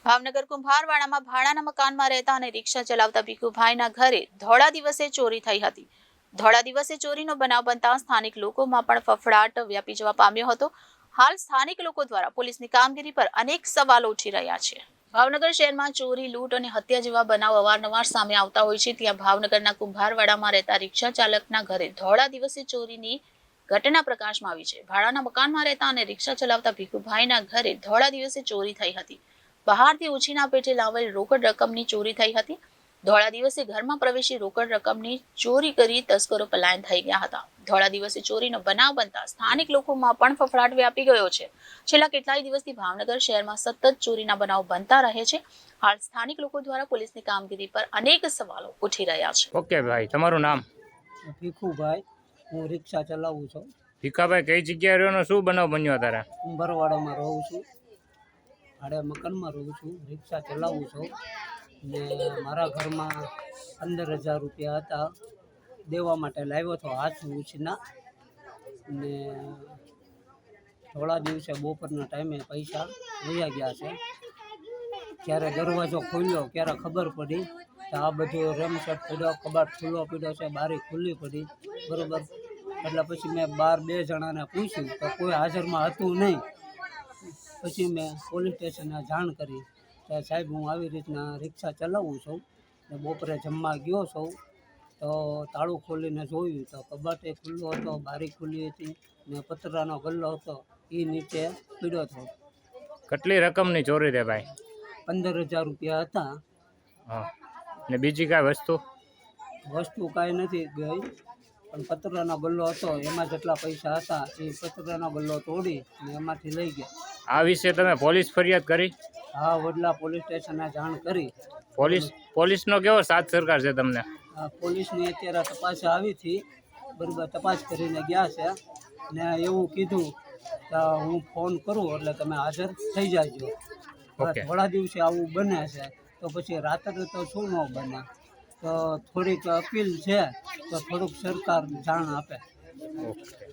ભાવનગર કુંભારવાડામાં ભાડાના મકાનમાં રહેતા અને રિક્ષા ચલાવતા ભીખુભાઈના ઘરે ધોળા દિવસે ચોરી થઈ હતી. ધોળા દિવસે ચોરીનો બનાવ બનતા સ્થાનિક લોકોમાં પણ ફફડાટ વ્યાપી જવા પામ્યો હતો. હાલ સ્થાનિક લોકો દ્વારા પોલીસની કામગીરી પર અનેક સવાલો ઉઠી રહ્યા છે. ભાવનગર શહેરમાં ચોરી, લૂંટ અને હત્યા જેવા બનાવ અવારનવાર સામે આવતા હોય છે. ત્યાં ભાવનગરના કુંભારવાડામાં રહેતા રિક્ષા ચાલકના ઘરે ધોળા દિવસે ચોરીની ઘટના પ્રકાશમાં આવી છે. ભાડાના મકાનમાં રહેતા અને રિક્ષા ચલાવતા ભીખુભાઈના ઘરે ધોળા દિવસે ચોરી થઈ હતી. બહારથી ઉછીના પેટે લાવેલ રોકડ રકમની ચોરી થઈ હતી. ધોળા દિવસે ઘરમાં પ્રવેશી રોકડ રકમની ચોરી કરી તસ્કરો પલાયન થઈ ગયા હતા. ધોળા દિવસે ચોરીનો બનાવ બનતા સ્થાનિક લોકોમાં પણ ફફડાટ વ્યાપી ગયો છે. છેલ્લા કેટલાય દિવસથી ભાવનગર શહેરમાં સતત ચોરીના બનાવ બનતા રહે છે. હાલ સ્થાનિક લોકો દ્વારા પોલીસની કામગીરી પર અનેક સવાલો ઉઠી રહ્યા છે. ઓકે ભાઈ, તમારું નામ? ભીખુભાઈ, હું રિક્ષા ચલાવું છું. ભીખાભાઈ, કઈ જગ્યાએ રહ્યો? શું બનાવ બન્યો તારા? હું બરવાડામાં રહું છું, ભાડે મકાનમાં રહું છું, રિક્ષા ચલાવું છું. ને મારા ઘરમાં 15,000 રૂપિયા હતા, દેવા માટે લાવ્યો હતો હાથ ઉછીના. ને થોડા દિવસે બપોરના ટાઈમે પૈસા વયા ગયા છે. જ્યારે દરવાજો ખોલ્યો ત્યારે ખબર પડી કે આ બધું રમસટ પડ્યો, કબાટ ખુલ્લો પડ્યો છે, બારી ખુલ્લી પડી, બરાબર. એટલે પછી મેં 2 જણાને પૂછ્યું તો કોઈ હાજરમાં હતું નહીં. પછી મેં પોલીસ સ્ટેશને જાણ કરી કે સાહેબ, હું આવી રીતના રિક્ષા ચલાવું છું ને બપોરે જમવા ગયો છું તો તાળું ખોલીને જોયું તો કબાટે ખુલ્લો હતો, બારી ખુલ્લી હતી ને પતરાનો ગલ્લો હતો એ નીચે પીડ્યો હતો. કેટલી રકમની ચોરી છે ભાઈ? 15,000 રૂપિયા હતા. હા, ને બીજી કાંઈ વસ્તુ કાંઈ નથી ગઈ, પણ પતરાનો ગલ્લો હતો, એમાં જેટલા પૈસા હતા એ પતરાનો ગલ્લો તોડી ને એમાંથી લઈ ગયા. આ વિશે તમે પોલીસ ફરિયાદ કરી? હા, વડલા પોલીસ સ્ટેશને જાણ કરી. પોલીસનો કેવો સાથ સરકાર છે તમને? પોલીસની અત્યારે તપાસ આવી હતી, બરાબર. તપાસ કરીને ગયા છે ને એવું કીધું કે હું ફોન કરું એટલે તમે હાજર થઈ જાજો. થોડા દિવસે આવું બને છે તો પછી રાત્રે તો શું ન બને, તો થોડીક અપીલ છે તો થોડુંક સરકાર જાણ આપે. ઓકે.